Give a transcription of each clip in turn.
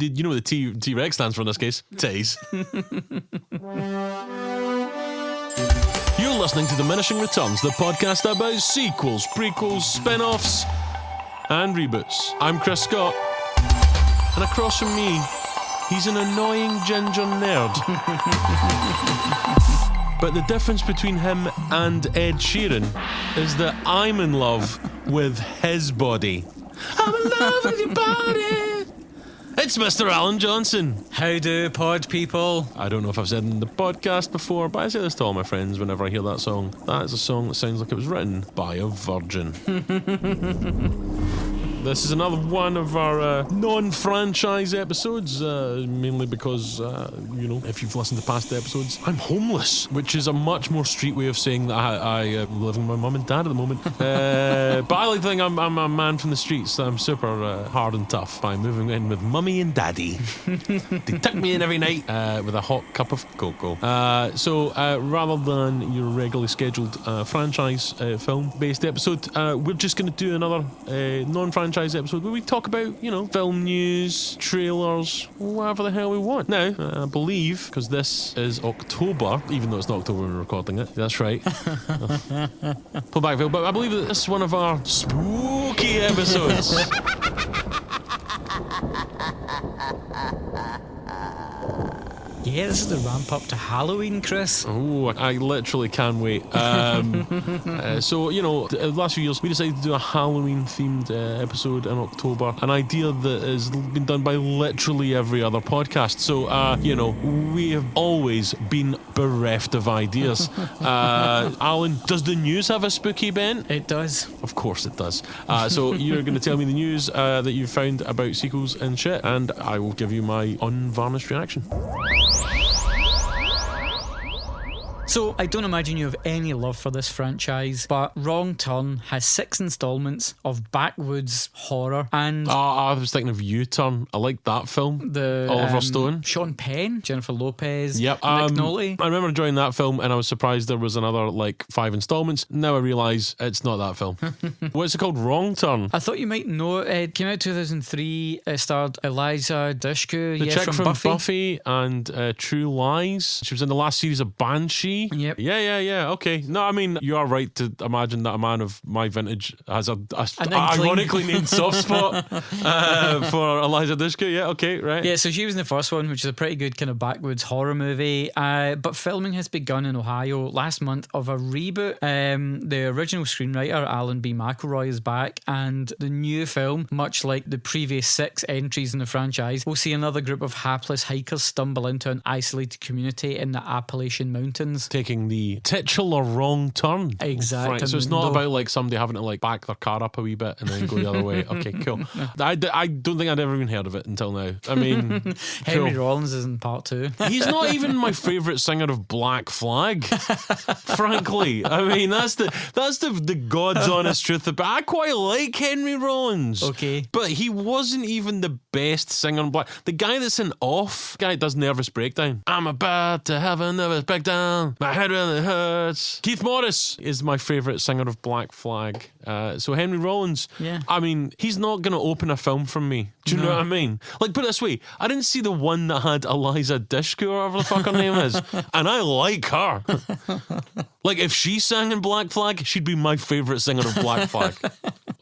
you know what the T-Rex stands for in this case? Titties. You're listening to Diminishing Returns, the podcast about sequels, prequels, spin-offs, and reboots. I'm Chris Scott, and across from me, he's an annoying ginger nerd. But the difference between him and Ed Sheeran is that I'm in love with his body. I'm in love with your body. It's Mr. Alan Johnson. How do pod people? I don't know if I've said in the podcast before, but I say this to all my friends whenever I hear that song. That is a song that sounds like it was written by a virgin. This is another one of our non-franchise episodes, mainly because, if you've listened to past episodes, I'm homeless, which is a much more street way of saying that I live with my mum and dad at the moment. But I like to think I'm a man from the streets. I'm super hard and tough by moving in with mummy and daddy. They tuck me in every night with a hot cup of cocoa. So rather than your regularly scheduled franchise film-based episode, we're just going to do another non-franchise episode where we talk about, film news, trailers, whatever the hell we want. Now, I believe, because this is October, even though it's not October when we're recording it, that's right. Pull back, Phil, but I believe that this is one of our spooky episodes. Yeah, this is the ramp up to Halloween, Chris. Oh, I literally can't wait. So, the last few years, we decided to do a Halloween-themed episode in October, an idea that has been done by literally every other podcast. So, we have always been bereft of ideas. Alan, does the news have a spooky bent? It does. Of course it does. So, you're going to tell me the news that you found about sequels and shit, and I will give you my unvarnished reaction. So, I don't imagine you have any love for this franchise, but Wrong Turn has 6 installments of backwoods horror and... I was thinking of U-Turn. I like that film. The Oliver Stone. Sean Penn, Jennifer Lopez, yep. Nick Nolte. I remember enjoying that film and I was surprised there was another 5 installments. Now I realise it's not that film. What's it called? Wrong Turn? I thought you might know it. It came out 2003. It starred Eliza Dushku. The chick from Buffy and True Lies. She was in the last series of Banshee. Yep. Yeah. Okay. No, I mean, you are right to imagine that a man of my vintage has a An ironically named soft spot for Eliza Dushku. Yeah, okay, right. Yeah, so she was in the first one, which is a pretty good kind of backwoods horror movie. But filming has begun in Ohio last month of a reboot. The original screenwriter, Alan B. McElroy, is back, and the new film, much like the previous 6 entries in the franchise, will see another group of hapless hikers stumble into an isolated community in the Appalachian Mountains. Taking the titular wrong turn. Exactly. Right, so it's not about somebody having to back their car up a wee bit and then go the other way. Okay, cool. I don't think I'd ever even heard of it until now. I mean, Henry Rollins is in part 2. He's not even my favourite singer of Black Flag. Frankly, I mean that's the God's honest truth. But I quite like Henry Rollins. Okay, but he wasn't even the best singer in Black. The guy that's in Off, guy that does Nervous Breakdown. I'm about to have a nervous breakdown. My head really hurts. Keith Morris is my favourite singer of Black Flag. So Henry Rollins, yeah. I mean, he's not going to open a film from me. Do you know what I mean? Put it this way, I didn't see the one that had Eliza Dushku or whatever the fuck her name is, and I like her. If she sang in Black Flag, she'd be my favourite singer of Black Flag.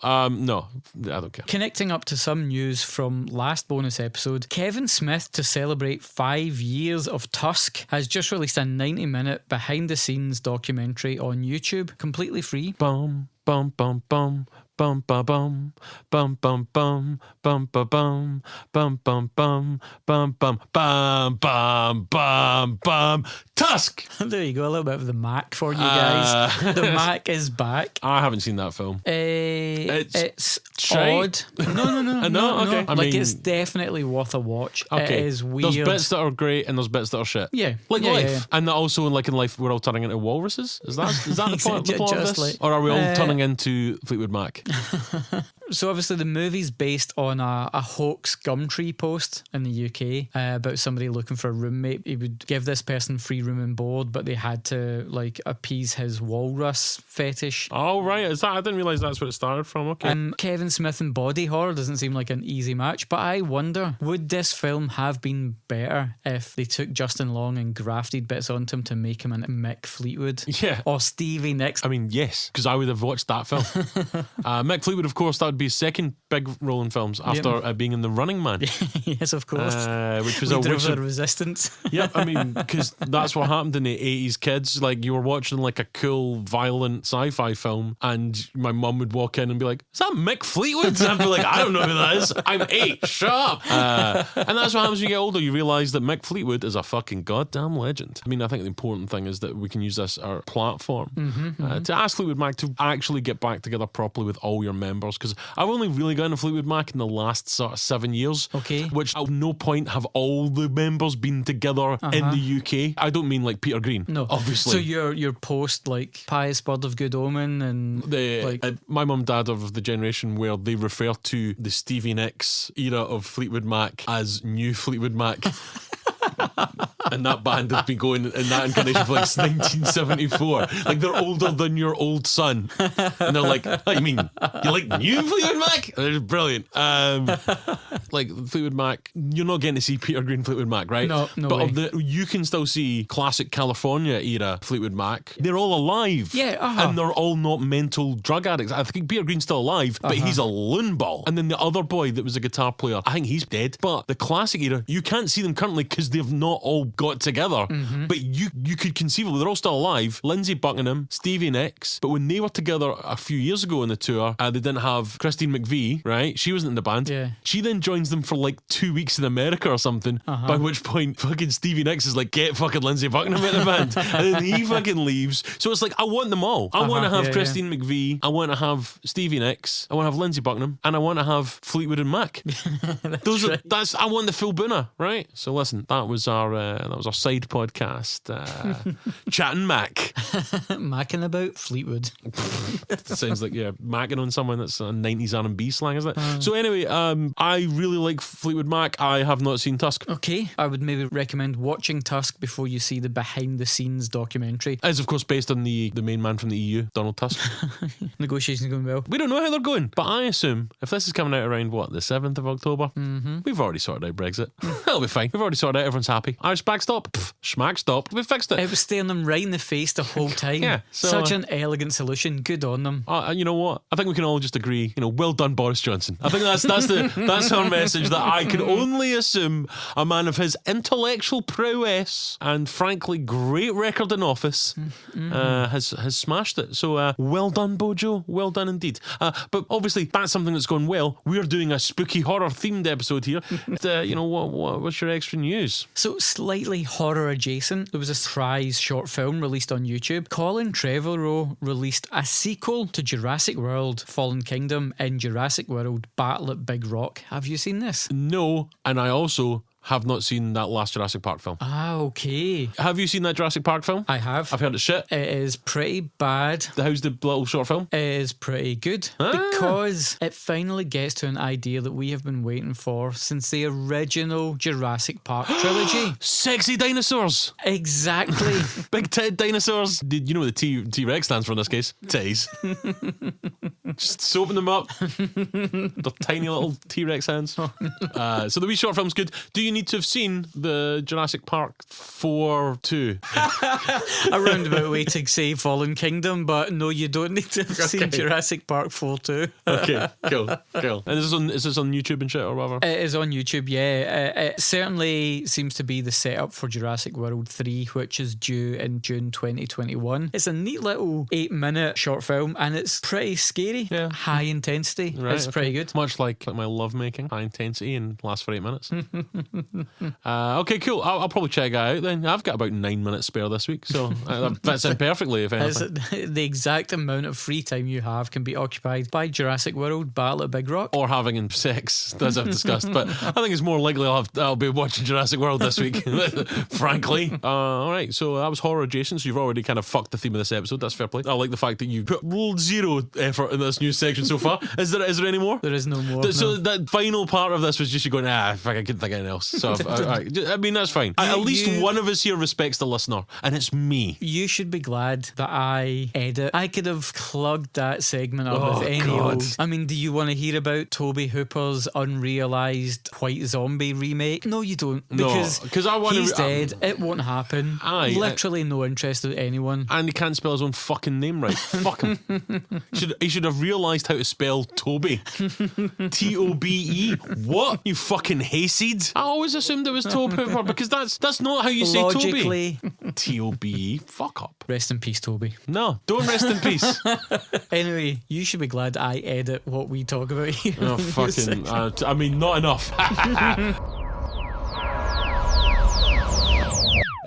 No, I don't care. Connecting up to some news from last bonus episode, Kevin Smith, to celebrate 5 years of Tusk, has just released a 90-minute behind-the-scenes documentary on YouTube, completely free. Bum, bum, bum, bum. Bum ba bum bum bum bum bum ba bum bum bum bum bum bum bum bum bum bum Tusk. There you go, a little bit of the Mac for you guys. The Mac is back. I haven't seen that film. It's odd. No. Okay. I mean, it's definitely worth a watch. Okay. It is weird. There's bits that are great and there's bits that are shit. Yeah. Life. Yeah. And that also in Life we're all turning into walruses? Is that the plot of this? Or are we all turning into Fleetwood Mac? So obviously the movie's based on a hoax Gumtree post in the UK about somebody looking for a roommate. He would give this person free room on board, but they had to like appease his walrus fetish. Oh right, is that? I didn't realise that's where it started from. Okay. Kevin Smith and body horror doesn't seem like an easy match, but I wonder, would this film have been better if they took Justin Long and grafted bits onto him to make him an Mick Fleetwood? Yeah. Or Stevie Nicks? I mean, yes, because I would have watched that film. Mick Fleetwood, of course, that would be his second big role in films after being in The Running Man. Yes, of course. Which was Leader of the Resistance. Yeah, I mean, because that's what happened in the 80s, kids. Like, you were watching like a cool, violent sci-fi film, and my mum would walk in and be like, is that Mick Fleetwood? And I'd be like, I don't know who that is. I'm 8, shut up. And that's what happens when you get older. You realise that Mick Fleetwood is a fucking goddamn legend. I mean, I think the important thing is that we can use this our platform to ask Fleetwood Mac to actually get back together properly with all your members, because I've only really gotten to Fleetwood Mac in the last sort of 7 years, which at no point have all the members been together in the UK. I don't mean like Peter Green, no, obviously. So you're post like Pious Bird of Good Omen and my mum and dad are of the generation where they refer to the Stevie Nicks era of Fleetwood Mac as New Fleetwood Mac. And that band has been going in that incarnation for like 1974. Like, they're older than your old son, and they're like, "What you mean? You like new Fleetwood Mac?" They're brilliant. Like Fleetwood Mac, you're not getting to see Peter Green Fleetwood Mac, right? No But you can still see classic California era Fleetwood Mac. They're all alive, and they're all not mental drug addicts. I think Peter Green's still alive, but he's a loon ball. And then the other boy that was a guitar player, I think he's dead. But the classic era, you can't see them currently because they've not all got together. But you could conceivably, they're all still alive. Lindsay Buckingham, Stevie Nicks. But when they were together a few years ago on the tour, they didn't have Christine McVie, right? She wasn't in the band. Yeah. She then joins them for like 2 weeks in America or something, by which point fucking Stevie Nicks is like, get fucking Lindsay Buckingham out of the band. And then he fucking leaves. So it's like, I want them all. I want to have Christine McVie. I want to have Stevie Nicks. I want to have Lindsay Buckingham. And I want to have Fleetwood and Mac. I want the full boona, right? So listen, that was our side podcast, chatting Mac. Macking about Fleetwood. Sounds like, macking on someone. That's a 90s R&B slang, isn't it? So anyway, I really like Fleetwood Mac. I have not seen Tusk. Okay, I would maybe recommend watching Tusk before you see the behind the scenes documentary. It's of course based on the main man from the EU, Donald Tusk. Negotiations going well. We don't know how they're going, but I assume if this is coming out around the 7th of October, we've already sorted out Brexit. It'll be fine. We've already sorted out, everyone's happy. Irish backstop, schmack stop. We fixed it. It was staring them right in the face the whole time. Such an elegant solution. Good on them. You know what? I think we can all just agree. Well done, Boris Johnson. I think that's our message, that I can only assume a man of his intellectual prowess and frankly great record in office has smashed it. So well done, Bojo. Well done indeed. But obviously that's something that's gone well. We're doing a spooky horror themed episode here. What's your extra news? So slightly horror adjacent, there was a surprise short film released on YouTube. Colin Trevorrow released a sequel to Jurassic World Fallen Kingdom in Jurassic World Battle at Big Rock. Have you seen this? No, and I also have not seen that last Jurassic Park film. Okay. Have you seen that Jurassic Park film? I have. I've heard it's shit. It is pretty bad. How's the little short film? It is pretty good because it finally gets to an idea that we have been waiting for since the original Jurassic Park trilogy. Sexy dinosaurs. Exactly. Big titted dinosaurs. You know what the T-Rex stands for in this case? Titties. Just soaping them up. They're tiny little T-Rex hands. So the wee short film's good. Do you need to have seen the Jurassic Park 4-2? A roundabout way to say Fallen Kingdom, but no, you don't need to have seen Jurassic Park 4-2. Okay, cool. And is this on YouTube and shit or whatever? It is on YouTube, yeah. It certainly seems to be the setup for Jurassic World 3, which is due in June 2021. It's a neat little 8-minute short film, and it's pretty scary. Yeah. High intensity. Right, it's pretty good. Much like my lovemaking, high intensity and lasts for 8 minutes. Okay, cool. I'll probably check it out then. I've got about 9 minutes spare this week, so that fits in perfectly, if anything. The exact amount of free time you have can be occupied by Jurassic World Battle at Big Rock. Or having sex, as I've discussed. But I think it's more likely I'll be watching Jurassic World this week, frankly. Alright, so that was horror adjacent, so you've already kind of fucked the theme of this episode. That's fair play. I like the fact that you put zero effort in this news section so far. Is there any more? There is no more. So that final part of this was just you going, fuck, I couldn't think of anything else. So, I mean, that's fine. At least one of us here respects the listener, and it's me. You should be glad that I edit. I could have plugged that segment up with any old. I mean, do you want to hear about Tobe Hooper's unrealised White Zombie remake? No, you don't. Because he's dead. It won't happen. Literally no interest in anyone. And he can't spell his own fucking name right. Fuck him. He should have realised how to spell Tobe. Tobe. What? You fucking hayseed? I always assumed it was Tobe Hooper because that's not how you say Tobe. Tobe. Fuck up. Rest in peace, Toby. No, don't rest in peace. Anyway, you should be glad I edit what we talk about here. Oh, fucking. I mean, not enough.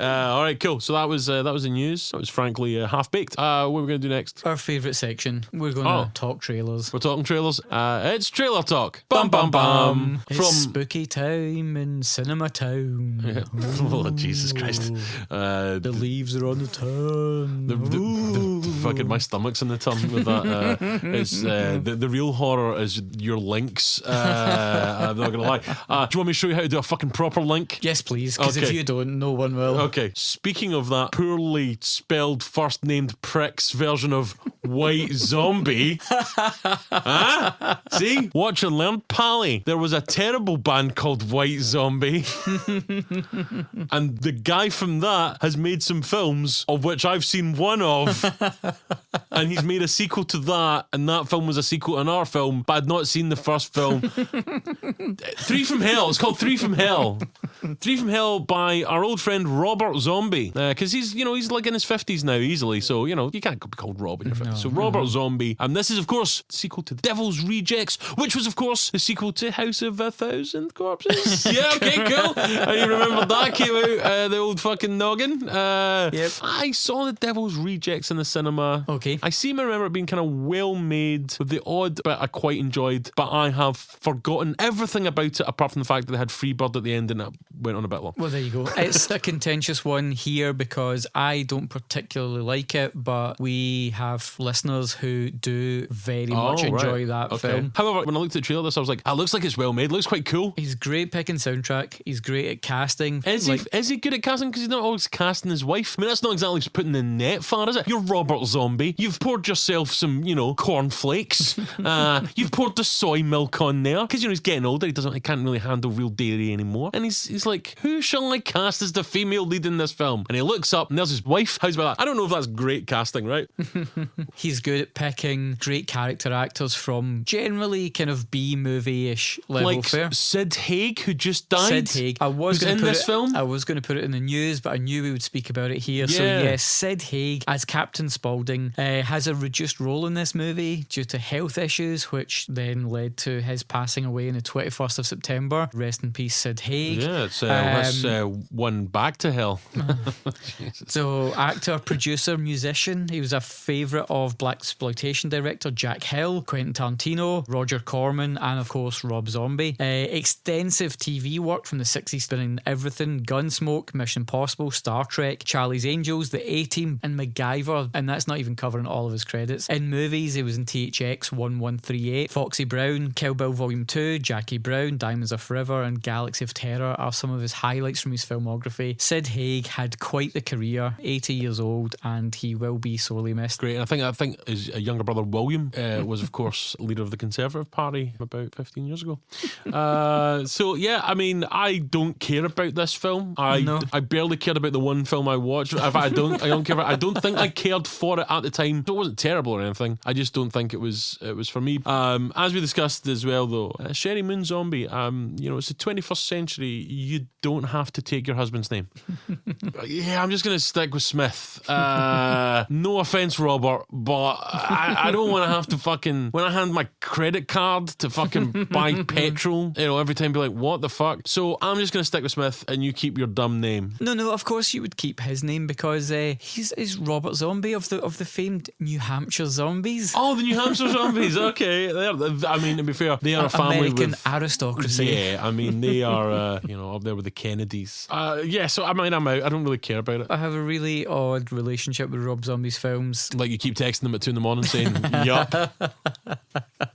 All right, cool. So that was the news. That was frankly half baked. What are we going to do next? Our favourite section. We're going to talk trailers. We're talking trailers. It's trailer talk. Bum bum bum. It's spooky time in Cinema Town. Yeah. Oh, Jesus Christ! The leaves are on the turn. The fucking my stomach's in the turn with that. It's the real horror is your links. I'm not gonna lie. Do you want me to show you how to do a fucking proper link? Yes, please. Because if you don't, no one will. Okay, speaking of that poorly spelled first named prick's version of White Zombie. See? Watch and learn, Pally. There was a terrible band called White Zombie. And the guy from that has made some films, of which I've seen one of. And he's made a sequel to that, and that film was a sequel to another film, but I'd not seen the first film. Three from Hell. It's called Three from Hell. Three from Hell by our old friend Robert Zombie, because he's like in his 50s now easily, so you can't be called Rob in your 50s. So Robert Zombie, and this is of course the sequel to Devil's Rejects, which was of course the sequel to House of a Thousand Corpses. Yeah, okay, cool. I remember that came out, the old fucking noggin. Yep. I saw the Devil's Rejects in the cinema. Okay. I seem to remember it being kind of well made, with the odd bit I quite enjoyed, but I have forgotten everything about it apart from the fact that they had Freebird at the end and it went on a bit long. Well, there you go. It's a contentious one here because I don't particularly like it, but we have listeners who do very much enjoy that film. However, when I looked at the trailer, I was like, it looks like it's well made. It looks quite cool. He's great picking soundtrack. He's great at casting. Is he good at casting? Because he's not always casting his wife. I mean, that's not exactly putting the net far, is it? You're Robert Zombie. You've poured yourself some, cornflakes. You've poured the soy milk on there because he's getting older. He can't really handle real dairy anymore. And he's like, who shall I cast as the female lead in this film? And he looks up and there's his wife. How's about that? I don't know if that's great casting, right? He's good at picking great character actors from generally kind of B-movie-ish level fare. Sid Haig, who just died. Sid Haig. I was going to put it in the news, but I knew we would speak about it here. Yeah. So yes, Sid Haig as Captain Spaulding has a reduced role in this movie due to health issues, which then led to his passing away on the 21st of September. Rest in peace, Sid Haig. Yeah, it's one back to hell. So actor, producer, musician. He was a favourite of blaxploitation director Jack Hill, Quentin Tarantino, Roger Corman, and of course Rob Zombie. Extensive TV work from the 60s spanning everything: Gunsmoke, Mission Impossible, Star Trek, Charlie's Angels, The A-Team, and MacGyver, and that's not even covering all of his credits. In movies, he was in THX 1138, Foxy Brown, Kill Bill Volume 2, Jackie Brown, Diamonds Are Forever, and Galaxy of Terror are some of his highlights from his filmography. Sid Haig had quite the career, 80 years old, and he will be sorely missed. Great. I think his younger brother William was of course leader of the Conservative Party about 15 years ago. So yeah, I mean, I don't care about this film. I barely cared about the one film I watched. In fact, I don't care about it. I don't think I cared for it at the time. It wasn't terrible or anything. I just don't think it was for me. As we discussed as well though, Sherry Moon Zombie, it's the 21st century. You don't have to take your husband's name. Yeah, I'm just going to stick with Smith. No offense, Robert, but I don't want to have to fucking, when I hand my credit card to fucking buy petrol, every time be like, what the fuck? So I'm just going to stick with Smith and you keep your dumb name. No, of course you would keep his name because he's Robert Zombie of the famed New Hampshire Zombies. Oh, the New Hampshire Zombies. Okay. I mean, to be fair, they are a family American with aristocracy. Yeah, I mean, they are, up there with the Kennedys. So I mean, I'm out. I don't really care about it. I have a really odd relationship with Rob Zombie's films. Like you keep texting them at 2 a.m. saying, yup.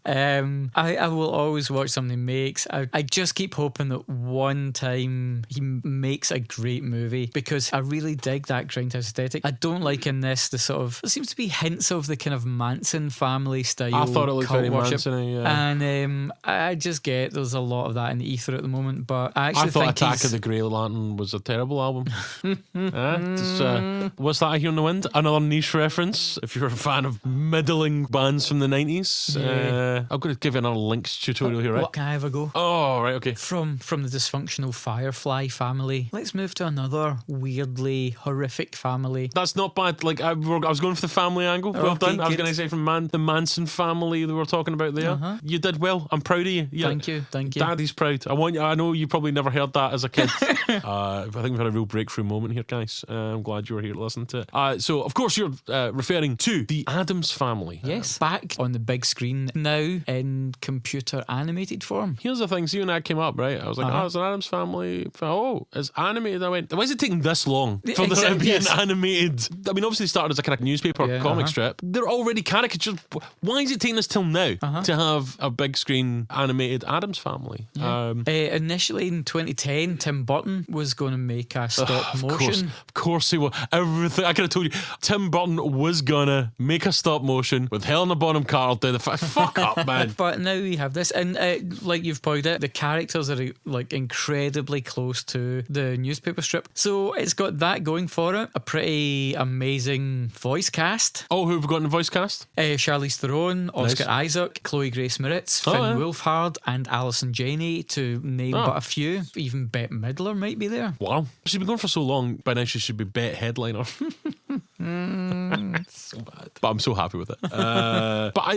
I will always watch something he makes. I just keep hoping that one time he makes a great movie, because I really dig that grindhouse aesthetic. I don't like in this the sort of, there seems to be hints of the kind of Manson family style. I thought it looked cult very worship. Manson-y, yeah. And I just get there's a lot of that in the ether at the moment, but I actually thought think Attack of the Grey Lantern was a terrible album. What's that I hear in the wind? Another niche reference. If you're a fan of middling bands from the 90s, I'm going to give you another links tutorial here, right? What, can I have a go? Oh, right, okay. From the dysfunctional Firefly family, let's move to another weirdly horrific family. That's not bad. Like I was going for the family angle. Well Okay, done. I was good. going to say from the Manson family that we were talking about there. You did well. I'm proud of you. Yeah. Thank you. Daddy's proud. I know you probably never heard that as a kid. I think we've had a real breakthrough moment here, guys. I'm glad you were here to listen to it. So, of course, you're referring to the Addams Family. Yes, back on the big screen now in computer animated form. Here's the thing. See, when that came up, right? I was like, it's an Addams Family. Oh, it's animated. I went, why is it taking this long for there to be an animated? I mean, obviously it started as a kind of newspaper comic strip. They're already caricatures. Why is it taking us till now to have a big screen animated Addams Family? Yeah. Initially in 2010, Tim Burton was going to make a stop motion. Of course he was. Everything I could have told you. Tim Burton was gonna make a stop motion with Helena Bonham Carter do the fuck up, man. But now we have this, and like you've pointed out, the characters are like incredibly close to the newspaper strip. So it's got that going for it. A pretty amazing voice cast. Oh, who have we got in the voice cast? Charlize Theron, Oscar Isaac, Chloe Grace Moretz, Finn Wolfhard, and Alison Janney, to name but a few. Even Bette Midler might be there. Wow. She's been going for so long, by now she should be Bette Headliner. So bad. But I'm so happy with it. But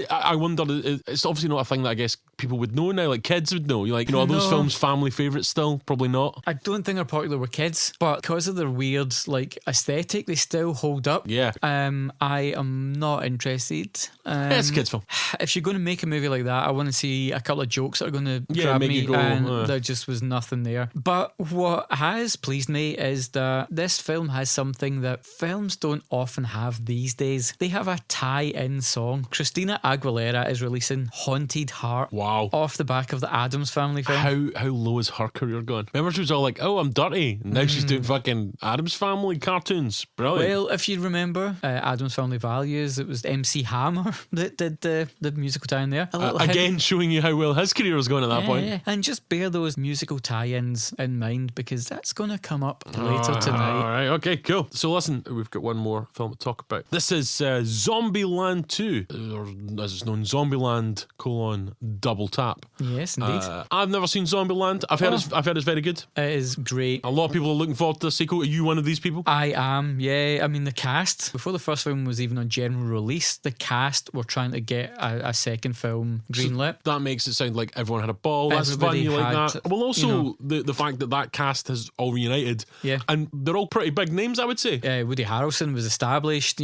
I wondered, it's obviously not a thing that I guess people would know now, like kids would know. Like, are those films family favourites still? Probably not. I don't think they're popular with kids, but because of their weird like aesthetic, they still hold up. Yeah. I am not interested. It's a kids film. If you're going to make a movie like that, I want to see a couple of jokes that are going to grab make me, you go, and there just was nothing there. But what has pleased me is that this film has something that films don't often have these days. They have a tie-in song. Christina Aguilera is releasing Haunted Heart. Wow. Off the back of the Addams Family film. How low is her career going? Remember she was all like, oh, I'm dirty. And now she's doing fucking Addams Family cartoons. Brilliant. Well, if you remember Addams Family Values, it was MC Hammer that did the musical tie-in there. Again, showing you how well his career was going at that point. Yeah. And just bear those musical tie-ins in mind, because that's going to come up later tonight. All right, okay, cool. So listen, we've got one more film to talk about. This is Zombieland 2, or as it's known, Zombieland : Double Tap. Yes, indeed. I've never seen Zombieland. I've heard it's very good. It is great. A lot of people are looking forward to the sequel. Are you one of these people? I am, yeah. I mean, the cast, before the first film was even on general release, the cast were trying to get a second film greenlit. So that makes it sound like everyone had a ball. That's fun, you like that. Well, also, the fact that cast has all reunited. Yeah. And they're all pretty big names, I would say. Woody Harrelson was established,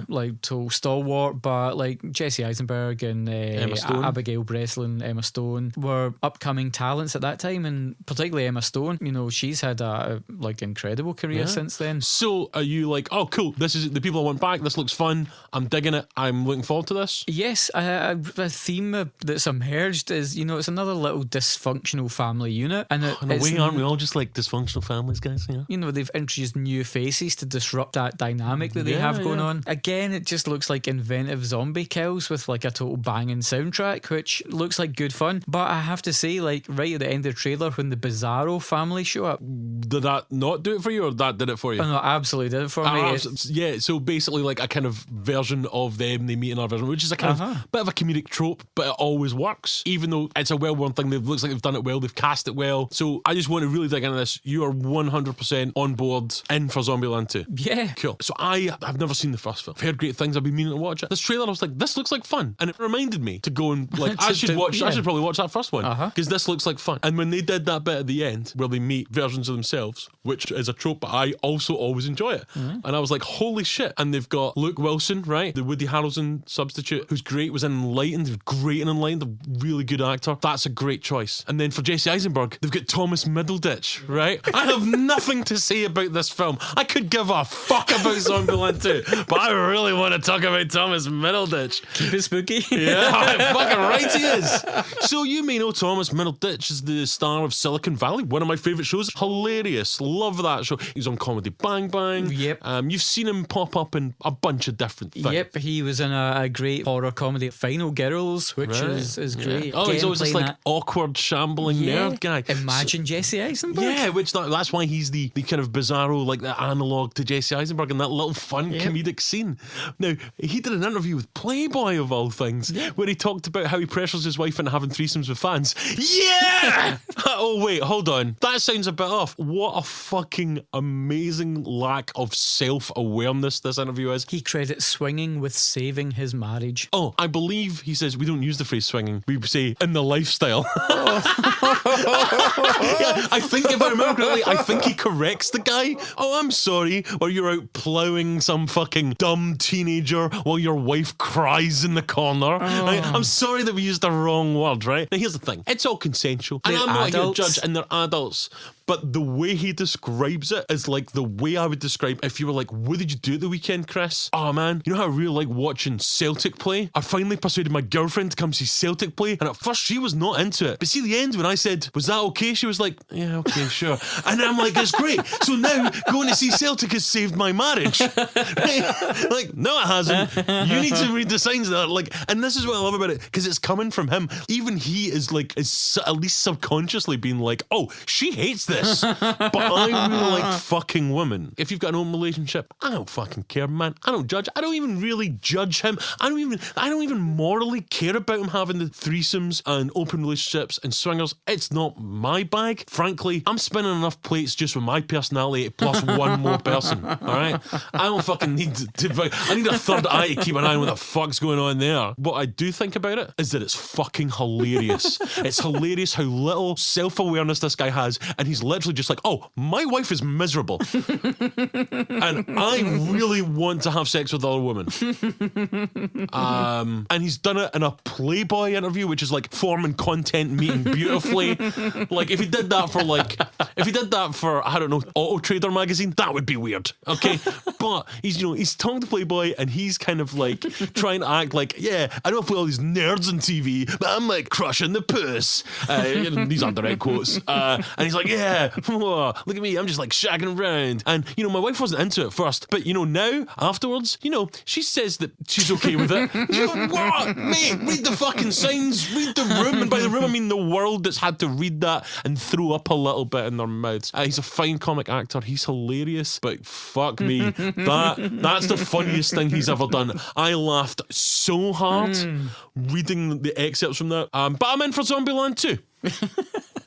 like to stalwart, but like Jesse Eisenberg and Abigail Breslin, Emma Stone were upcoming talents at that time, and particularly Emma Stone. She's had a incredible career since then. So are you like, oh cool, this is the people I want back, this looks fun, I'm digging it, I'm looking forward to this? Yes. A theme that's emerged is, it's another little dysfunctional family unit, and in a way, aren't we all just like dysfunctional families, guys? They've introduced new faces to disrupt that dynamic that they have going on. Again, it just looks like inventive zombie kills with like a total banging soundtrack, which looks like good fun. But I have to say, like right at the end of the trailer, when the Bizarro family show up, did that not do it for you, or that did it for you? Oh, no, absolutely did it for me. Yeah, so basically like a kind of version of them, they meet in our version, which is a kind of bit of a comedic trope, but it always works, even though it's a well-worn thing. It looks like they've done it well, they've cast it well. So I just want to really dig into this. You are 100% on board in for Zombieland 2. Yeah. Cool. So I've never seen the first film. I've heard great things. I've been meaning to watch it. This trailer, I was like, this looks like fun. And it reminded me to go and like, I should probably watch that first one. Because this looks like fun. And when they did that bit at the end, where they meet versions of themselves, which is a trope, but I also always enjoy it. And I was like, holy shit. And they've got Luke Wilson, right? The Woody Harrelson substitute, who's great, was in Enlightened, great in Enlightened, a really good actor. That's a great choice. And then for Jesse Eisenberg, they've got Thomas Middleditch, right? I have nothing to say about this film. I could give a fuck about Zombieland Zombieland 2, but I really want to talk about Thomas Middleditch. Keep it spooky. Yeah, fucking right he is. So you may know Thomas Middleditch is the star of Silicon Valley, one of my favourite shows. Hilarious, love that show. He's on Comedy Bang Bang. Yep. You've seen him pop up in a bunch of different things. Yep, he was in a great horror comedy, Final Girls, which is great. Yeah. Oh, he's always this like awkward, shambling nerd guy. Imagine Jesse Eisenberg. Yeah, that's why he's the kind of bizarro, like the analogue to Jesse Eisenberg in that little fun comedic scene. Now, he did an interview with Playboy of all things, where he talked about how he pressures his wife into having threesomes with fans. Yeah! Oh wait, hold on. That sounds a bit off. What a fucking amazing lack of self-awareness this interview is. He credits swinging with saving his marriage. Oh, I believe he says we don't use the phrase swinging. We say in the lifestyle. Yeah, I think if I remember correctly, I think he corrects the guy. Oh, I'm sorry. Or you're out ploughing some fucking dumb teenager while your wife cries in the corner. I'm sorry that we used the wrong word, right? Now, here's the thing. It's all consensual. And I'm not here to judge, and they're adults. But the way he describes it is like the way I would describe if you were like, what did you do at the weekend, Chris? Oh man, you know how I really like watching Celtic play? I finally persuaded my girlfriend to come see Celtic play, and at first she was not into it. But see the end when I said, was that okay? She was like, yeah, okay, sure. And I'm like, it's great. So now going to see Celtic has saved my marriage. Like, no it hasn't. You need to read the signs there. Like, and this is what I love about it, because it's coming from him. Even he is like, is at least subconsciously being like, oh, she hates this. But I really like fucking women. If you've got an open relationship, I don't fucking care, man. I don't judge. I don't even really judge him. I don't even morally care about him having the threesomes and open relationships and swingers. It's not my bag. Frankly, I'm spinning enough plates just with my personality plus one more person. Alright? I don't fucking need to I need a third eye to keep an eye on what the fuck's going on there. What I do think about it is that it's fucking hilarious. It's hilarious how little self-awareness this guy has, and he's literally just like, oh, my wife is miserable and I really want to have sex with other women. And he's done it in a Playboy interview, which is like form and content meeting beautifully. Like if he did that for I don't know, Auto Trader magazine, that would be weird. Okay. But he's talking to Playboy and he's kind of like trying to act like, yeah, I don't play all these nerds on TV, but I'm like crushing the puss. These aren't direct quotes. And he's like, yeah, look at me, I'm just like shagging around. And my wife wasn't into it first, but now afterwards, she says that she's okay with it. What? Mate, read the fucking signs, read the room, and by the room I mean the world that's had to read that and throw up a little bit in their mouths. He's a fine comic actor, he's hilarious, but fuck me, that's the funniest thing he's ever done. I laughed so hard reading the excerpts from that. But I'm in for Zombieland 2.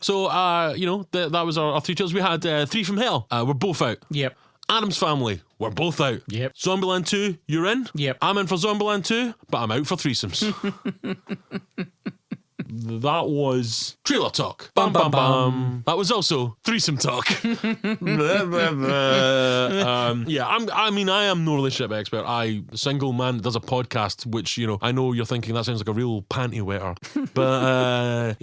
So, that was our three trailers. We had Three from Hell. We're both out. Yep. Addams Family. We're both out. Yep. Zombieland 2. You're in? Yep. I'm in for Zombieland 2, but I'm out for threesomes. That was trailer talk. Bam, bam, bam. That was also threesome talk. Blah, blah, blah. I am no relationship expert. I, single man, does a podcast, which, I know you're thinking that sounds like a real panty wetter. But,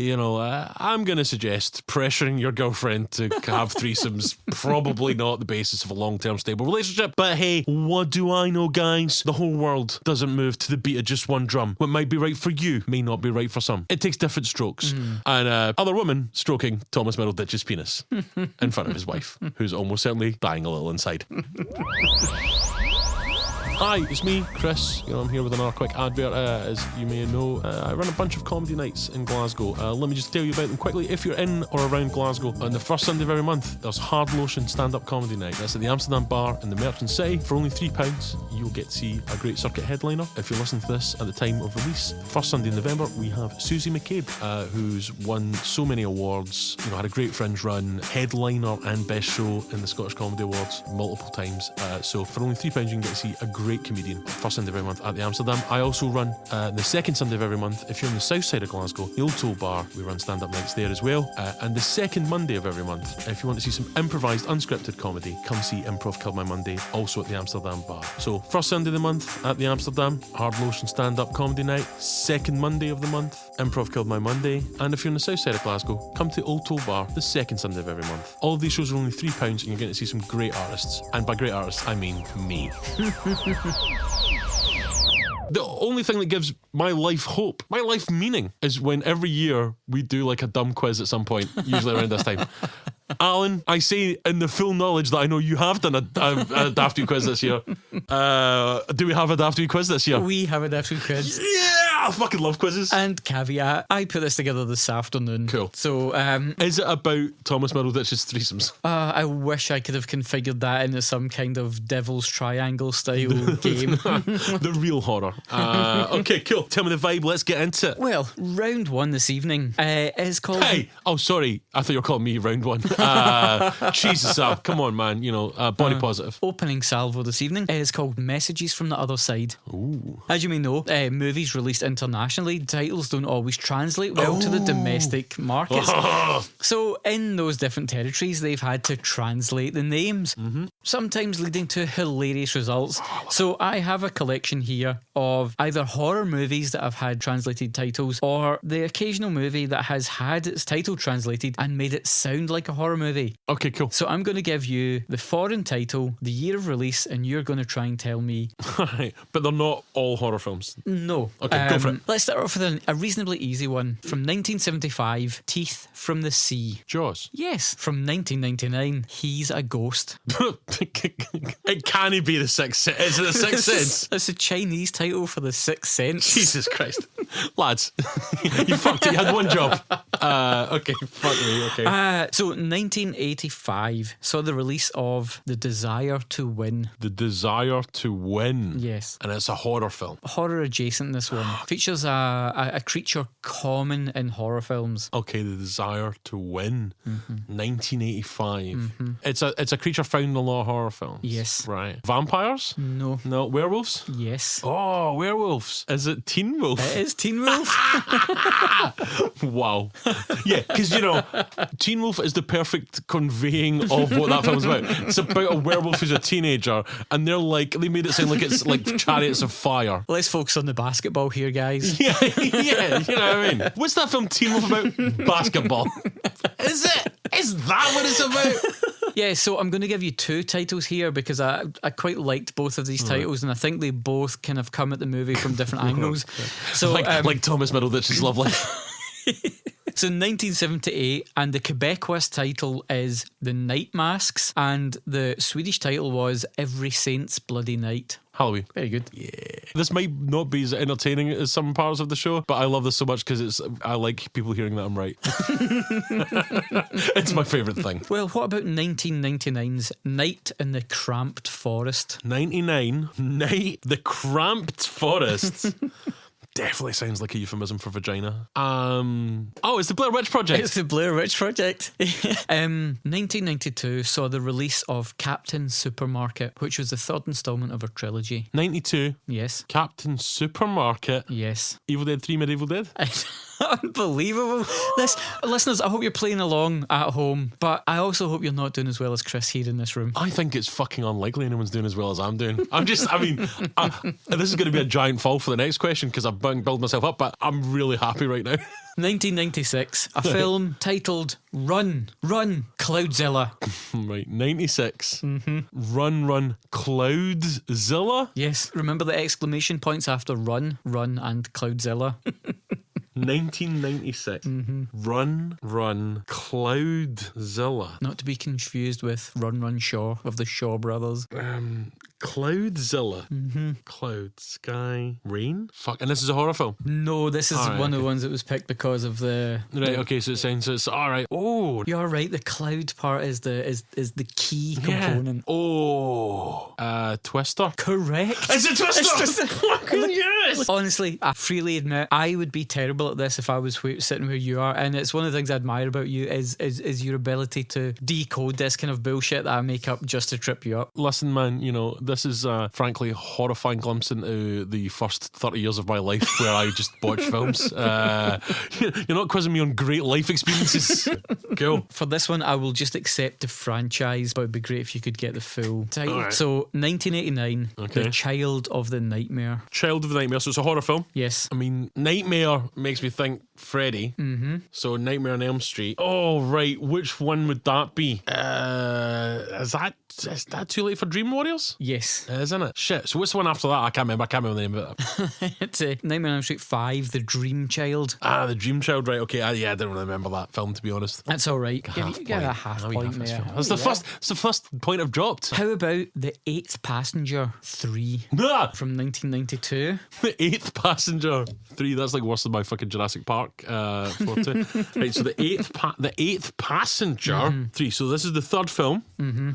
I'm going to suggest pressuring your girlfriend to have threesomes, probably not the basis of a long-term stable relationship. But hey, what do I know, guys? The whole world doesn't move to the beat of just one drum. What might be right for you may not be right for some. It takes different strokes. And other woman stroking Thomas Middleditch's penis in front of his wife, who's almost certainly dying a little inside. Hi, it's me, Chris. I'm here with another quick advert. As you may know, I run a bunch of comedy nights in Glasgow. Let me just tell you about them quickly. If you're in or around Glasgow, on the first Sunday of every month, there's Hard Lotion stand-up comedy night. That's at the Amsterdam Bar in the Merchant City. For only £3, you'll get to see a great circuit headliner. If you're listening to this at the time of release, first Sunday in November, we have Susie McCabe, who's won so many awards, had a great Fringe run, headliner and best show in the Scottish Comedy Awards multiple times. So for only £3, you can get to see a great great comedian, first Sunday of every month at the Amsterdam. I also run the second Sunday of every month, if you're on the south side of Glasgow, the Old Toll Bar, we run stand-up nights there as well. And the second Monday of every month, if you want to see some improvised, unscripted comedy, come see Improv Killed My Monday, also at the Amsterdam Bar. So, first Sunday of the month at the Amsterdam, Hard Lotion stand-up comedy night. Second Monday of the month, Improv Killed My Monday. And if you're on the south side of Glasgow, come to Old Toll Bar the second Sunday of every month. All of these shows are only £3 and you're going to see some great artists. And by great artists, I mean me. The only thing that gives my life hope, my life meaning, is when every year we do like a dumb quiz at some point, usually around this time. Alan, I say in the full knowledge that I know you have done a Daft Wee quiz this year. Do we have a Daft Wee quiz this year? We have a Daft Wee quiz. Yeah! I fucking love quizzes. And caveat, I put this together this afternoon. Cool. So, is it about Thomas Middleditch's threesomes? I wish I could have configured that into some kind of Devil's Triangle style game. The real horror. Okay, cool. Tell me the vibe. Let's get into it. Well, round one this evening is called... Hey! Oh, sorry. I thought you were calling me round one. Jesus, Al. Come on, man. You know, body positive. Opening salvo this evening is called Messages from the Other Side. Ooh. As you may know, movies released internationally, titles don't always translate well to the domestic markets. So in those different territories, they've had to translate the names, sometimes leading to hilarious results. So I have a collection here of either horror movies that have had translated titles or the occasional movie that has had its title translated and made it sound like a horror movie. Okay, cool. So I'm going to give you the foreign title, the year of release, and you're going to try and tell me. Right, but they're not all horror films. No. Okay, go for it. Let's start off with a reasonably easy one. From 1975, Teeth from the Sea. Jaws. Yes. From 1999, He's a Ghost. It can't be The Sixth Sense. Is it The Sixth Sense? That's a Chinese title for The Sixth Sense. Jesus Christ. Lads, you fucked it. You had one job. Okay, fuck me. Okay. So 1985 saw the release of The Desire to Win. The Desire to Win. Yes. And it's a horror film. Horror adjacent, this one. Features a creature common in horror films. Okay, The Desire to Win. 1985. It's a creature found in a lot of horror films. Yes. Right. Vampires? No. No. Werewolves? Yes. Oh, werewolves. Is it Teen Wolf? It is Teen Wolf. Wow. Yeah, because, you know, Teen Wolf is the perfect conveying of what that film's about. It's about a werewolf who's a teenager, and they made it sound like it's like Chariots of Fire. Let's focus on the basketball here, guys. Yeah, yeah, you know what I mean? What's that film Teen Wolf about? Basketball. Is it? Is that what it's about? Yeah, so I'm going to give you two titles here because I quite liked both of these titles, and I think they both kind of come at the movie from different angles. So like Thomas Middleditch's Love Life. So 1978, and the Quebecois title is The Night Masks, and the Swedish title was Every Saint's Bloody Night. Halloween. Very good. Yeah. This might not be as entertaining as some parts of the show, but I love this so much because I like people hearing that I'm right. It's my favourite thing. Well, what about 1999's Night in the Cramped Forest? 99, Night, the Cramped Forest. Definitely sounds like a euphemism for vagina. It's the Blair Witch Project. It's the Blair Witch Project. 1992 saw the release of Captain Supermarket, which was the third installment of our trilogy. 92. Yes. Captain Supermarket. Yes. Evil Dead 3, Medieval Dead. Unbelievable. Listeners, I hope you're playing along at home, but I also hope you're not doing as well as Chris here in this room. I think it's fucking unlikely anyone's doing as well as I'm doing. This is going to be a giant fall for the next question because I've built myself up, but I'm really happy right now. 1996, a film titled Run, Run, Cloudzilla. Right, 96. Run, Cloudzilla? Yes, remember the exclamation points after Run, Run and Cloudzilla? 1996. Run, Cloudzilla. Not to be confused with Run, Run, Shaw of the Shaw Brothers. Cloudzilla. Cloud, sky, rain? Fuck, and this is a horror film? No, this is one of the ones that was picked because of the... Right, okay, so it's alright. Oh! You're right, the cloud part is the key component. Oh! Twister? Correct. Is it Twister? Fucking yes! Honestly, I freely admit, I would be terrible at this if I was sitting where you are, and it's one of the things I admire about you is your ability to decode this kind of bullshit that I make up just to trip you up. Listen, man, you know, This is frankly a horrifying glimpse into the first 30 years of my life where I just watch films. You're not quizzing me on great life experiences. Cool. For this one, I will just accept the franchise, but it'd be great if you could get the full title. Right. So, 1989, Okay. The Child of the Nightmare. Child of the Nightmare, so it's a horror film. Yes. I mean, Nightmare makes me think Freddy. Mm-hmm. So Nightmare on Elm Street. Oh, right. Which one would that be? Is that too late for Dream Warriors? Yes. Isn't it? Shit. So what's the one after that? I can't remember the name of it. It's Nightmare on Elm Street 5, The Dream Child. The Dream Child, right? Okay. I don't remember that film, to be honest. That's all right. Give it a half point there. It's the first point I've dropped. How about The Eighth Passenger 3 Ah! from 1992? The Eighth Passenger 3. That's like worse than my fucking Jurassic Park photo. Right, so the eighth Passenger 3. So this is the third film.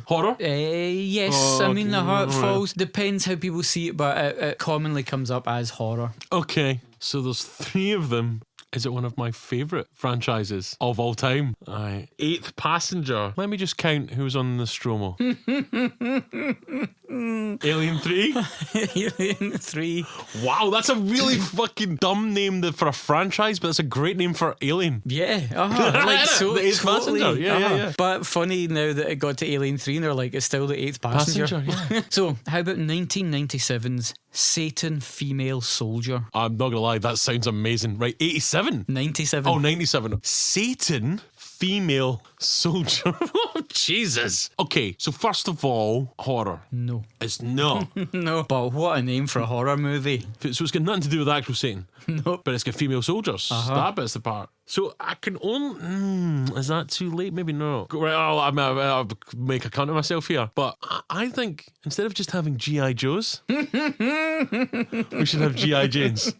Horror. Yes. Oh, I mean, the heart okay. falls. Depends how people see it, but it commonly comes up as horror. Okay, so there's 3 of them. Is it one of my favourite franchises of all time? Aye. Eighth Passenger. Let me just count who's on the Stromo. Alien 3? Alien 3. Wow, that's a really fucking dumb name for a franchise, but it's a great name for Alien. Yeah. Like, so The Eighth totally. Passenger. Yeah. But funny now that it got to Alien 3 and they're like, it's still The Eighth Passenger. Yeah. So, how about 1997's Satan Female Soldier? I'm not gonna lie, that sounds amazing. Right, 87? 97. Oh, 97. Satan Female Soldier. Oh, Jesus. Okay, so first of all, horror. No. It's not. No. But what a name for a horror movie. So it's got nothing to do with actual Satan. Nope. But it's got female soldiers. That bit's the part. So I can only... is that too late? Maybe not. Right, I'll make a cunt of myself here. But I think instead of just having G.I. Joes, we should have G.I. Janes.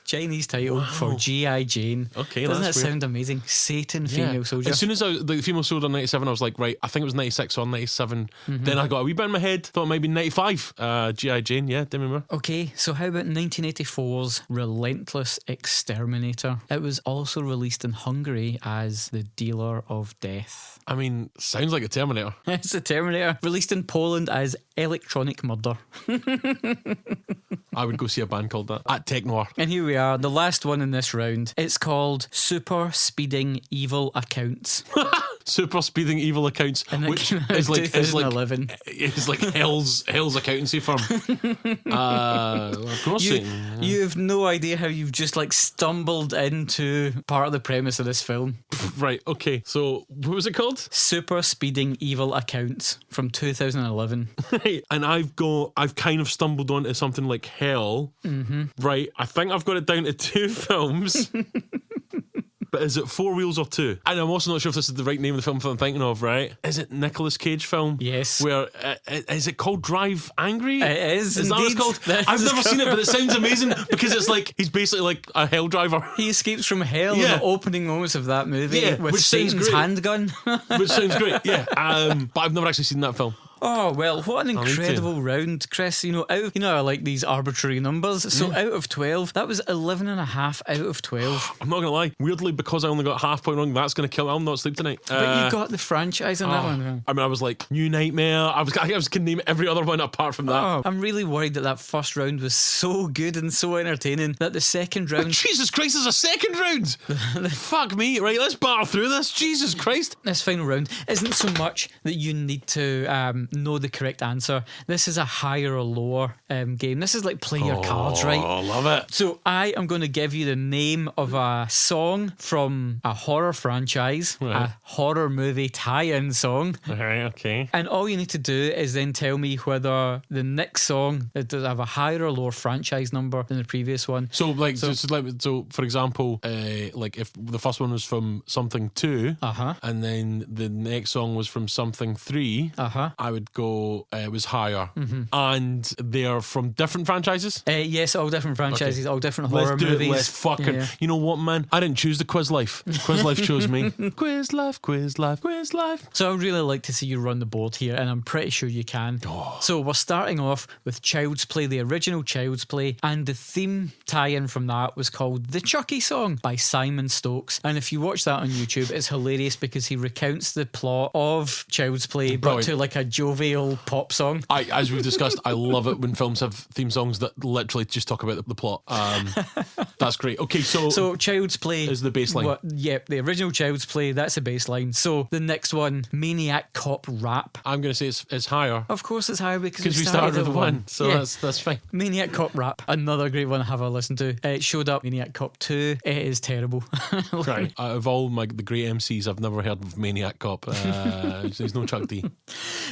Chinese title for G.I. Jane. Okay, Doesn't that that's weird. sound amazing? Satan Female Soldier. As soon as the female soldier 97, I was like, right, I think it was 96 or 97. Then I got a wee bit in my head, thought it might be 95. G.I. Jane, yeah, Demi Moore. Okay, so how about 1984's Relentless Exterminator? It was also released in Hungary as The Dealer of Death. I mean, sounds like a Terminator. It's the Terminator. Released in Poland as Electronic Murder. I would go see a band called that at Tech Noir. And here we are, the last one in this round. It's called Super Speeding Evil Accounts. Super Speeding Evil Accounts, And it which came out is like 2011. it's like hell's accountancy firm. Of course, You have no idea how you've just like stumbled into part of the premise of this film. right. Okay, so what was it called? Super Speeding Evil Accounts from 2011. And I've kind of stumbled onto something like Hell. Right, I think I've got it down to 2 films. But is it 4 wheels or 2? And I'm also not sure if this is the right name of the film I'm thinking of, right? Is it Nicolas Cage film? Yes. Where, is it called Drive Angry? It is that what it's indeed. called? That I've is never seen it, but it sounds amazing because it's like, he's basically like a hell driver. He escapes from hell Yeah. in the opening moments of that movie Yeah, with which sounds Satan's great. handgun. Which sounds great, yeah. But I've never actually seen that film. Oh, well, what an need to. incredible round, Chris. I like these arbitrary numbers. So out of 12, that was 11.5 out of 12. I'm not going to lie. Weirdly, because I only got half point wrong, that's going to kill me. I'll not sleep tonight. But you got the franchise on that one. I mean, I was like, New Nightmare. I was going to name every other one apart from that. Oh, I'm really worried that first round was so good and so entertaining that the second round... Jesus Christ, there's a second round! Fuck me. Right, let's bar through this. Jesus Christ. This final round isn't so much that you need to know the correct answer. This is a higher or lower game. This is like play your cards right. Oh, love it. So I am going to give you the name of a song from a horror franchise, a horror movie tie-in song. Okay. And all you need to do is then tell me whether the next song does have a higher or lower franchise number than the previous one. So, for example, like if the first one was from something 2, and then the next song was from something 3, I would go it was higher. And they're from different franchises? Yes, all different franchises, all different horror movies. Let's fucking... Yeah. You know what, man? I didn't choose the Quiz Life. Quiz Life chose me. Quiz Life, Quiz Life, Quiz Life. So I'd really like to see you run the board here, and I'm pretty sure you can. So we're starting off with Child's Play, the original Child's Play, and the theme tie-in from that was called The Chucky Song by Simon Stokes. And if you watch that on YouTube, it's hilarious because he recounts the plot of Child's Play, but to like a joke jovial pop song. As we've discussed, I love it when films have theme songs that literally just talk about the plot. That's great. Okay, so Child's Play is the baseline. Yep, the original Child's Play, that's the baseline. So the next one, Maniac Cop Rap. I'm going to say it's higher. Of course it's higher because we started with one. So yeah. that's fine. Maniac Cop Rap, another great one to have a listen to. It showed up Maniac Cop 2. It is terrible. Right. Out of all the great MCs, I've never heard of Maniac Cop. There's no Chuck D.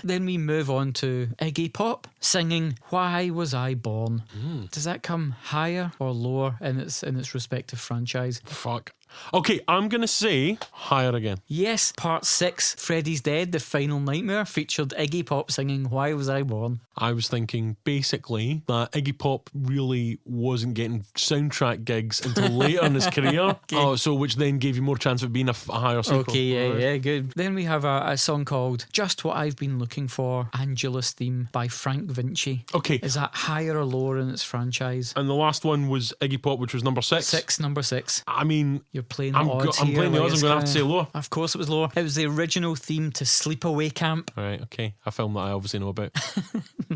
Then we move on to Iggy Pop singing Why Was I Born? Does that come higher or lower in its respective franchise? Fuck. Okay, I'm going to say higher again. Yes, part 6, Freddy's Dead, The Final Nightmare, featured Iggy Pop singing Why Was I Born? I was thinking basically that Iggy Pop really wasn't getting soundtrack gigs until later in his career. Okay. Oh, so which then gave you more chance of being a higher sequel. Okay, yeah, good. Then we have a song called Just What I've Been Looking For, Angela's Theme by Frank Vinci. Okay. Is that higher or lower in its franchise? And the last one was Iggy Pop, which was number 6. Number 6. I mean, you're playing the odds I'm playing the odds. I'm going to have to say lower. Of course it was lower. It was the original theme to Sleepaway Camp. Right, okay. A film that I obviously know about.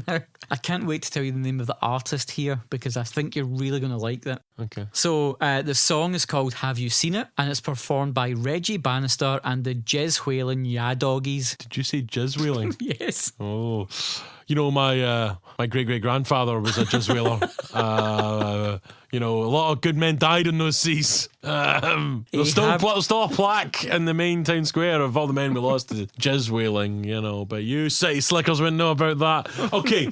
Now, I can't wait to tell you the name of the artist here because I think you're really going to like that. Okay. So the song is called Have You Seen It? And it's performed by Reggie Bannister and the Jizz Whaling Ya Doggies. Did you say Jizz Whaling? Yes. Oh. You know, my great-great-grandfather was a Jizz Whaler. You know, a lot of good men died in those seas. There's still a plaque in the main town square of all the men we lost to jizz whaling, you know, but you city slickers wouldn't know about that. Okay,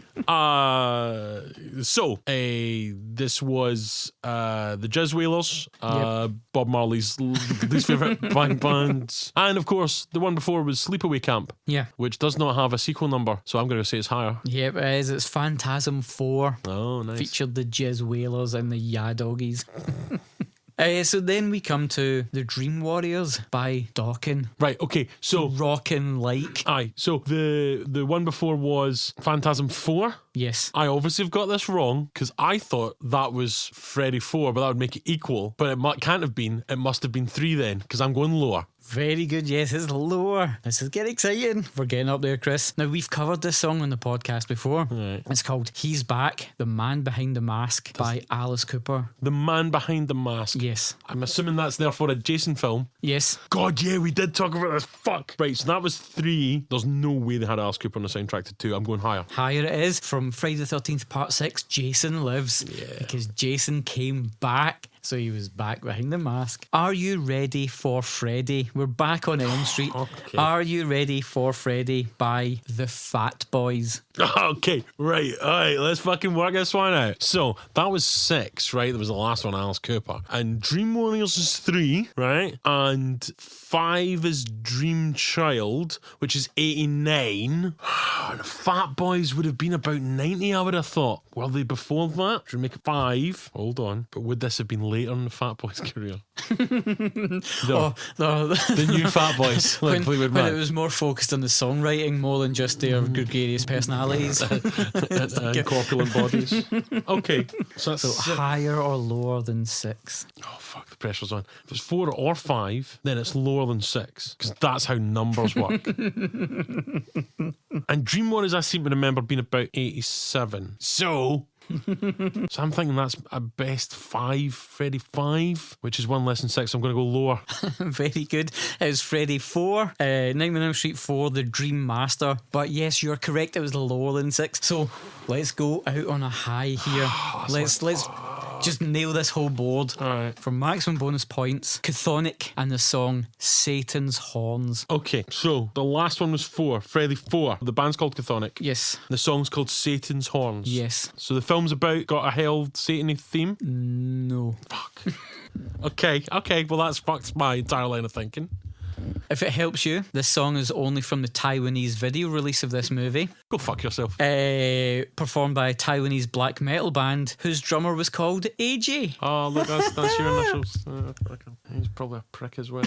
so this was the Jizz Whalers, Bob Marley's least favourite bands, and of course the one before was Sleepaway Camp, which does not have a sequel number, so I'm going to say it's higher. Yep, it is. It's Phantasm 4. Oh, nice. Featured the Jizz Whalers and the Ya Doggies. So then we come to The Dream Warriors by Talkin. Right, okay, so Rockin' Like. Aye, so the one before was Phantasm 4. Yes. I obviously have got this wrong because I thought that was Freddy 4, but that would make it equal. But it can't have been. It must have been 3 then because I'm going lower. Very good. Yes, it's lower. This is getting exciting. We're getting up there, Chris. Now, we've covered this song on the podcast before. Right. It's called He's Back, The Man Behind the Mask by Alice Cooper. The Man Behind the Mask. Yes. I'm assuming that's therefore a Jason film. Yes. God, yeah, we did talk about this. Fuck. Right, so that was 3. There's no way they had Alice Cooper on the soundtrack to 2. I'm going higher. Higher it is. From Friday the 13th Part 6, Jason Lives. Yeah. Because Jason came back. So he was back behind the mask. Are you ready for Freddy? We're back on Elm Street. Okay. Are you ready for Freddy by the Fat Boys? Okay, right, alright, let's fucking work this one out. So, that was 6, right? That was the last one, Alice Cooper. And Dream Warriors is 3, right? And 5 is Dream Child, which is 89. The Fat Boys would have been about 90, I would have thought. Were they before that? Should we make it 5? Hold on. But would this have been later in the Fat Boys' career? The new Fat Boys. Like when it was more focused on the songwriting more than just their gregarious personalities. And corpulent bodies. Okay. So that's higher or lower than 6? Oh, fuck, the pressure's on. If it's 4 or 5, then it's lower than 6. Because that's how numbers work. And Dream Warriors, I seem to remember being about 87. So I'm thinking that's a best 5, Freddy 5, which is 1 less than 6. I'm going to go lower. Very good. It's Freddy 4, Nightmare on Elm Street 4, The Dream Master. But yes, you're correct, it was lower than 6. So let's go out on a high here. let's just nail this whole board. All right. For maximum bonus points, Chthonic and the song Satan's Horns. Okay, so the last one was 4, Freddy 4. The band's called Chthonic. Yes. The song's called Satan's Horns. Yes. So the film's got a hell Satan-y theme? No. Fuck. Okay, well that's fucked my entire line of thinking. If it helps you, this song is only from the Taiwanese video release of this movie. Go fuck yourself. Performed by a Taiwanese black metal band whose drummer was called AJ. Oh, look, that's your initials. He's probably a prick as well.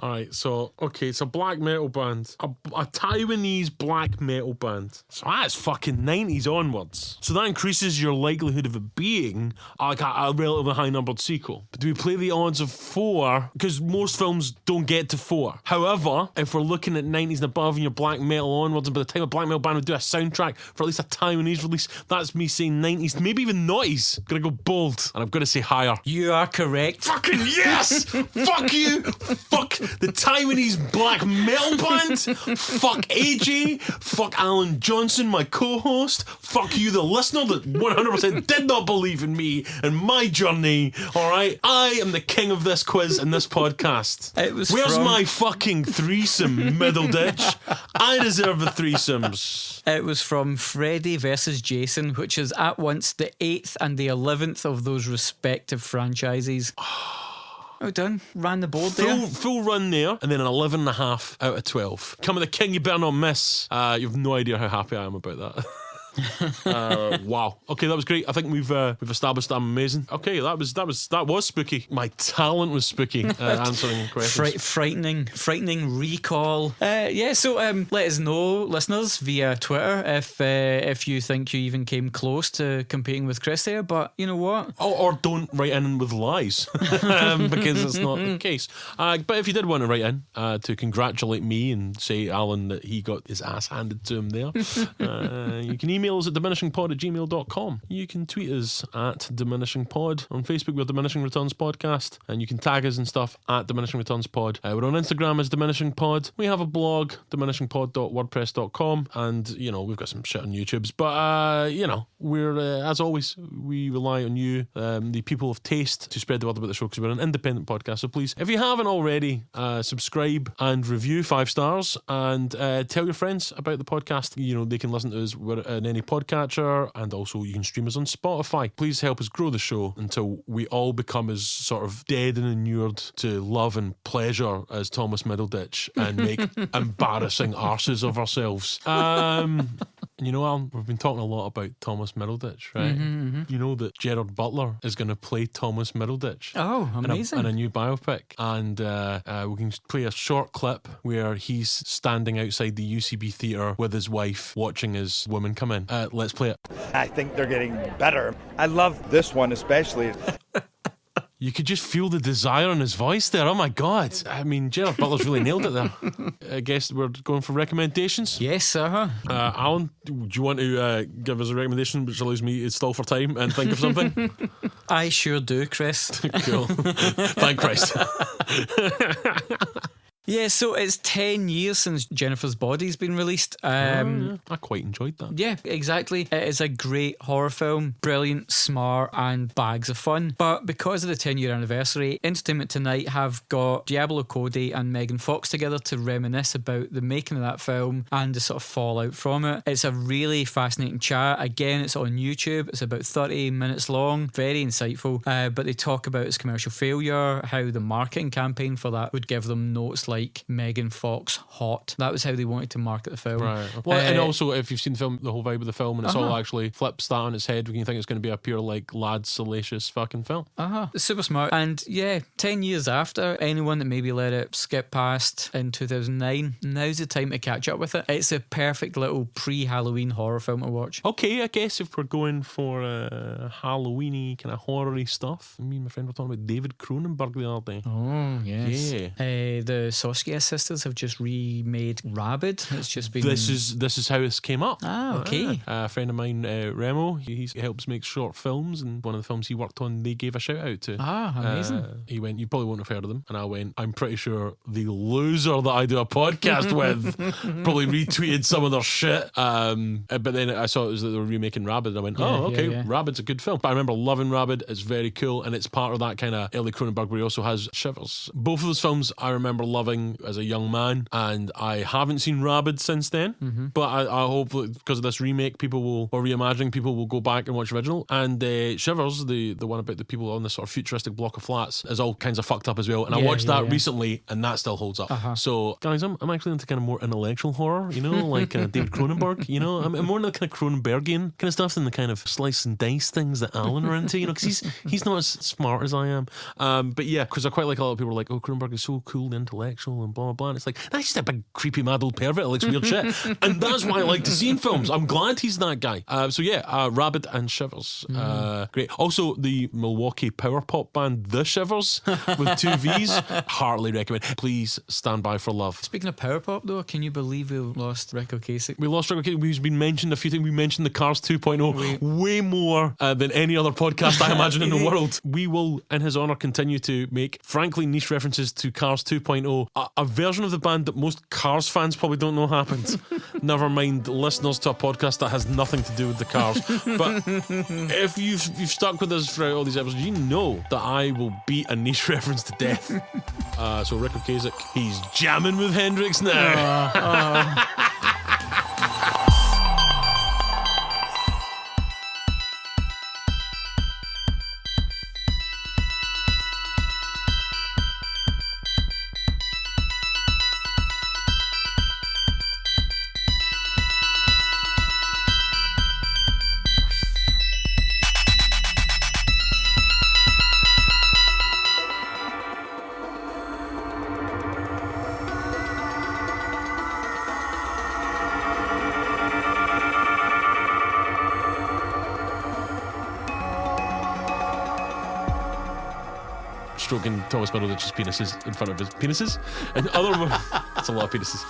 Alright, so, okay, it's a black metal band. A Taiwanese black metal band. So that's fucking 90s onwards. So that increases your likelihood of it being like a relatively high numbered sequel. But do we play the odds of 4? Because most films don't get to 4. However, if we're looking at 90s and above and your black metal onwards, and by the time a black metal band would do a soundtrack for at least a Taiwanese release, that's me saying 90s, maybe even noughties. Gonna go bold, and I'm gonna say higher. You are correct. Fucking yes! Fuck you! Fuck the Taiwanese black metal band! Fuck AJ! Fuck Alan Johnson, my co-host! Fuck you, the listener that 100% did not believe in me and my journey. Alright? I am the king of this quiz and this podcast. Where's my fucking threesome, Middleditch? I deserve the threesomes. It was from Freddy versus Jason, which is at once the 8th and the 11th of those respective franchises. Oh, done. Ran the board there. Full run there, and then an 11.5 out of 12. Come of the king, you better not miss. You have no idea how happy I am about that. Wow. Okay, that was great. I think we've established I'm amazing. Okay, that was spooky. My talent was spooky. Answering questions. Frightening recall. So let us know, listeners, via Twitter if you think you even came close to competing with Chris there. But you know what? Or don't write in with lies because it's not the case. But if you did want to write in to congratulate me and say Alan that he got his ass handed to him there, you can email us at diminishingpod@gmail.com. You can tweet us at diminishingpod. On Facebook, we're Diminishing Returns Podcast, and you can tag us and stuff at Diminishing Returns Pod. We're on Instagram as Diminishing Pod. We have a blog, diminishingpod.wordpress.com, and we've got some shit on YouTubes. But we're as always, we rely on you, the people of taste, to spread the word about the show, because we're an independent podcast. So please, if you haven't already, subscribe and review 5 stars, and tell your friends about the podcast. They can listen to us. We're in any podcatcher, and also you can stream us on Spotify. Please help us grow the show until we all become as sort of dead and inured to love and pleasure as Thomas Middleditch and make embarrassing arses of ourselves. Alan, we've been talking a lot about Thomas Middleditch, right? Mm-hmm. You know that Gerard Butler is going to play Thomas Middleditch. Oh, amazing. In a new biopic. And we can play a short clip where he's standing outside the UCB theatre with his wife watching his woman come in. Let's play it. I think they're getting better. I love this one especially. You could just feel the desire in his voice there. Oh my God. I mean, Gerard Butler's really nailed it there. I guess we're going for recommendations. Yes, Alan, do you want to give us a recommendation which allows me to stall for time and think of something? I sure do, Chris. Cool. Thank Christ. Yeah, so it's 10 years since Jennifer's Body's been released. I quite enjoyed that. Yeah, exactly. It is a great horror film, brilliant, smart, and bags of fun. But because of the 10-year anniversary, Entertainment Tonight have got Diablo Cody and Megan Fox together to reminisce about the making of that film and the sort of fallout from it. It's a really fascinating chat. Again, it's on YouTube. It's about 30 minutes long, very insightful. But they talk about its commercial failure, how the marketing campaign for that would give them notes like Megan Fox hot. That was how they wanted to market the film. Right. Well, and also, if you've seen the film, the whole vibe of the film, and it's all actually flips that on its head, when you think it's going to be a pure, lad, salacious fucking film. It's super smart. And yeah, 10 years after, anyone that maybe let it skip past in 2009, now's the time to catch up with it. It's a perfect little pre-Halloween horror film to watch. Okay, I guess if we're going for Halloweeny kind of horror-y stuff, me and my friend were talking about David Cronenberg the other day. Oh, yes. Yeah. The Saskia sisters have just remade Rabid. It's just been... This is how this came up. Ah, okay. A friend of mine, Remo, he helps make short films, and one of the films he worked on, they gave a shout out to. Ah, amazing. He went, you probably won't have heard of them. And I went, I'm pretty sure the loser that I do a podcast with probably retweeted some of their shit. But then I saw it was that they were remaking Rabid, and I went, okay, yeah. Rabid's a good film. But I remember loving Rabid. It's very cool, and it's part of that kind of early Cronenberg where he also has Shivers. Both of those films I remember loving thing as a young man, and I haven't seen Rabid since then. But I hope that because of this remake, or reimagining, people will go back and watch the original. And Shivers, the one about the people on this sort of futuristic block of flats, is all kinds of fucked up as well. And I watched that recently, and that still holds up. So, guys, I'm actually into kind of more intellectual horror, like David Cronenberg. I'm more into the kind of Cronenbergian kind of stuff than the kind of slice and dice things that Alan are into. Because he's not as smart as I am. But yeah, because I quite like a lot of people are like, oh, Cronenberg is so cool and intellectual and blah blah blah. And it's like, that's just a big creepy mad old pervert that likes weird shit. And that's why I like to see in films. I'm glad he's that guy. So yeah, Rabid and Shivers. Great. Also, the Milwaukee power pop band The Shivers with 2 V's. Heartily recommend. Please stand by for love. Speaking of power pop though, can you believe we lost Rick Ocasek? We lost Rick Ocasek. We've been mentioned a few things. We mentioned the Cars 2.0 way more than any other podcast I imagine in the world. We will, in his honour, continue to make frankly niche references to Cars 2.0, a version of the band that most Cars fans probably don't know happened. Never mind listeners to a podcast that has nothing to do with the Cars. But if you've stuck with us throughout all these episodes, you know that I will beat a niche reference to death. So Rick Ocasek, he's jamming with Hendrix now. Stroking Thomas Middleditch's penises in front of his penises and other. That's a lot of penises.